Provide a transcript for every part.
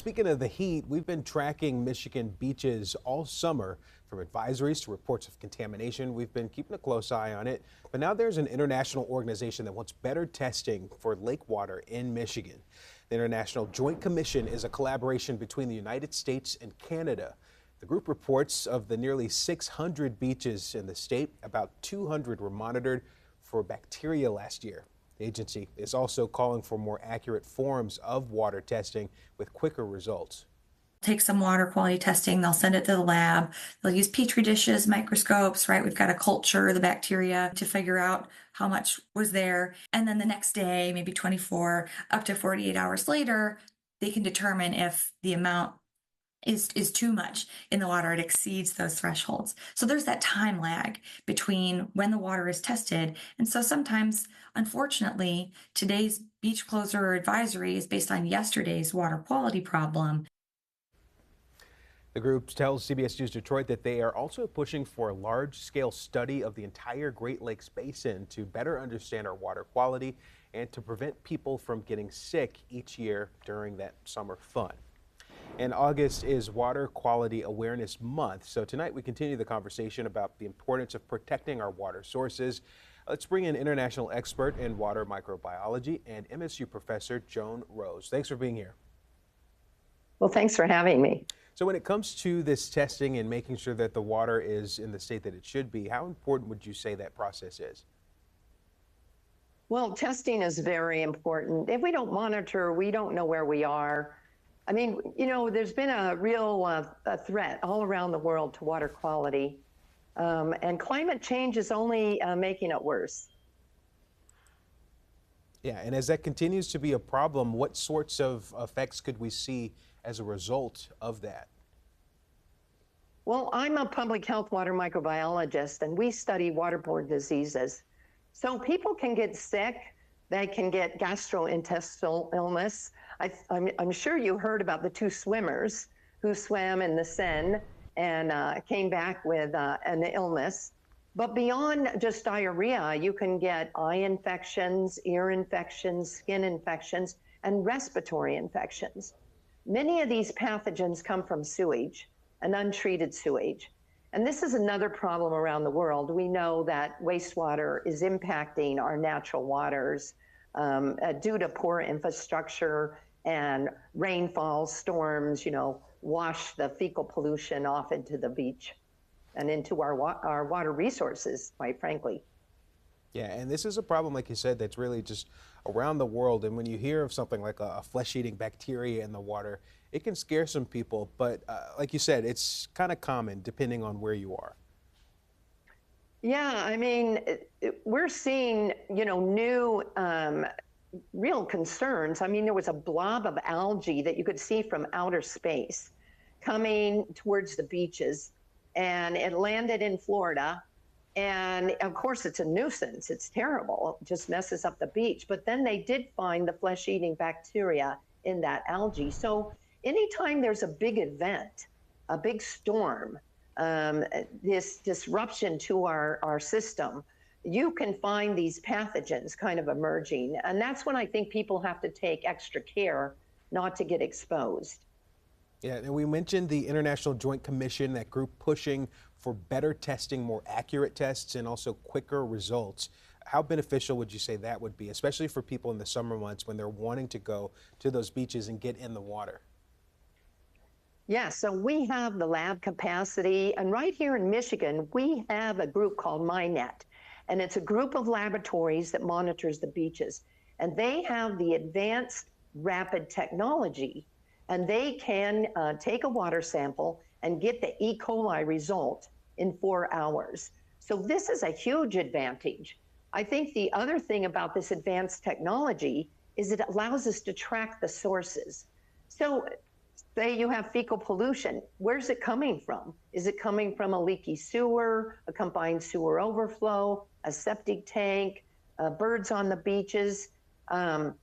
speaking of the heat, we've been tracking Michigan beaches all summer. From advisories to reports of contamination, we've been keeping a close eye on it. But now there's an international organization that wants better testing for lake water in Michigan. The International Joint Commission is a collaboration between the United States and Canada. The group reports of the nearly 600 beaches in the state, about 200 were monitored for bacteria last year. The agency is also calling for more accurate forms of water testing with quicker results. Take some water quality testing, they'll send it to the lab, they'll use petri dishes, microscopes, right? We've got to culture the bacteria to figure out how much was there. And then the next day, maybe 24 up to 48 hours later, they can determine if the amount is too much in the water, it exceeds those thresholds. So there's that time lag between when the water is tested. And so sometimes, unfortunately, today's beach closure advisory is based on yesterday's water quality problem. The group tells CBS News Detroit that they are also pushing for a large-scale study of the entire Great Lakes Basin to better understand our water quality and to prevent people from getting sick each year during that summer fun. And August is Water Quality Awareness Month, so tonight we continue the conversation about the importance of protecting our water sources. Let's bring in international expert in water microbiology and MSU professor Joan Rose. Thanks for being here. Well, thanks for having me. So when it comes to this testing and making sure that the water is in the state that it should be, how important would you say that process is? Well, testing is very important. If we don't monitor, we don't know where we are. I mean, you know, there's been a real a threat all around the world to water quality, and climate change is only making it worse. Yeah, and as that continues to be a problem, what sorts of effects could we see as a result of that? Well, I'm a public health water microbiologist, and we study waterborne diseases. So people can get sick, they can get gastrointestinal illness. I'm sure you heard about the two swimmers who swam in the Seine and came back with an illness. But beyond just diarrhea, you can get eye infections, ear infections, skin infections, and respiratory infections. Many of these pathogens come from sewage and untreated sewage. And this is another problem around the world. We know that wastewater is impacting our natural waters due to poor infrastructure and rainfall, storms, you know, wash the fecal pollution off into the beach and into our water resources, quite frankly. Yeah, and this is a problem, like you said, that's really just around the world. And when you hear of something like a flesh-eating bacteria in the water, it can scare some people. But like you said, it's kind of common depending on where you are. Yeah, I mean, we're seeing, you know, new real concerns. I mean, there was a blob of algae that you could see from outer space coming towards the beaches, and it landed in Florida. And of course, it's a nuisance. It's terrible. It just messes up the beach. But then they did find the flesh-eating bacteria in that algae. So anytime there's a big event, a big storm, this disruption to our system, you can find these pathogens kind of emerging. And that's when I think people have to take extra care not to get exposed. Yeah, and we mentioned the International Joint Commission, that group pushing for better testing, more accurate tests, and also quicker results. How beneficial would you say that would be, especially for people in the summer months when they're wanting to go to those beaches and get in the water? Yeah, so we have the lab capacity, and right here in Michigan, we have a group called MyNet, and it's a group of laboratories that monitors the beaches, and they have the advanced rapid technology, and they can take a water sample and get the E. coli result in 4 hours. So this is a huge advantage. I think the other thing about this advanced technology is it allows us to track the sources. So say you have fecal pollution, where's it coming from? Is it coming from a leaky sewer, a combined sewer overflow, a septic tank, birds on the beaches? Now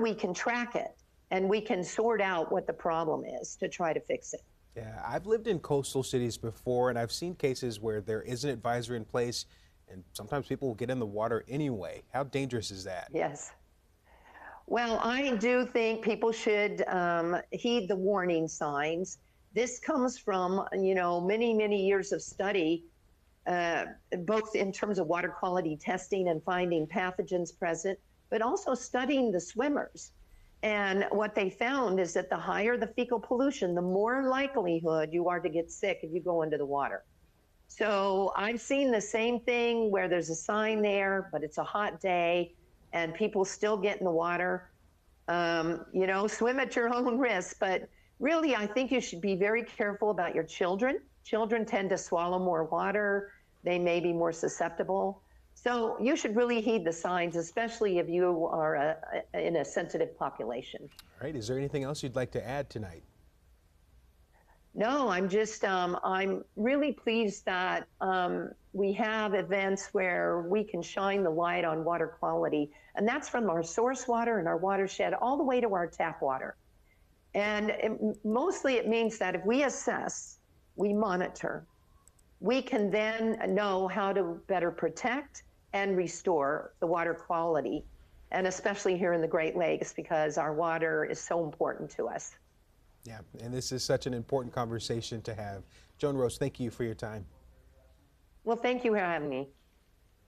we can track it and we can sort out what the problem is to try to fix it. Yeah, I've lived in coastal cities before, and I've seen cases where there is an advisory in place, and sometimes people will get in the water anyway. How dangerous is that? Yes. Well, I do think people should heed the warning signs. This comes from, many, many years of study, uh, both in terms of water quality testing and finding pathogens present, but also studying the swimmers. And what they found is that the higher the fecal pollution, the more likelihood you are to get sick if you go into the water. So I've seen the same thing where there's a sign there, but it's a hot day and people still get in the water. Swim at your own risk. But really, I think you should be very careful about your children. Children tend to swallow more water, they may be more susceptible. So you should really heed the signs, especially if you are in a sensitive population. All right, is there anything else you'd like to add tonight? No, I'm really pleased that we have events where we can shine the light on water quality, and that's from our source water and our watershed all the way to our tap water. And mostly it means that if we assess, we monitor, we can then know how to better protect and restore the water quality, and especially here in the Great Lakes, because our water is so important to us. Yeah, and this is such an important conversation to have. Joan Rose, thank you for your time. Well, thank you for having me.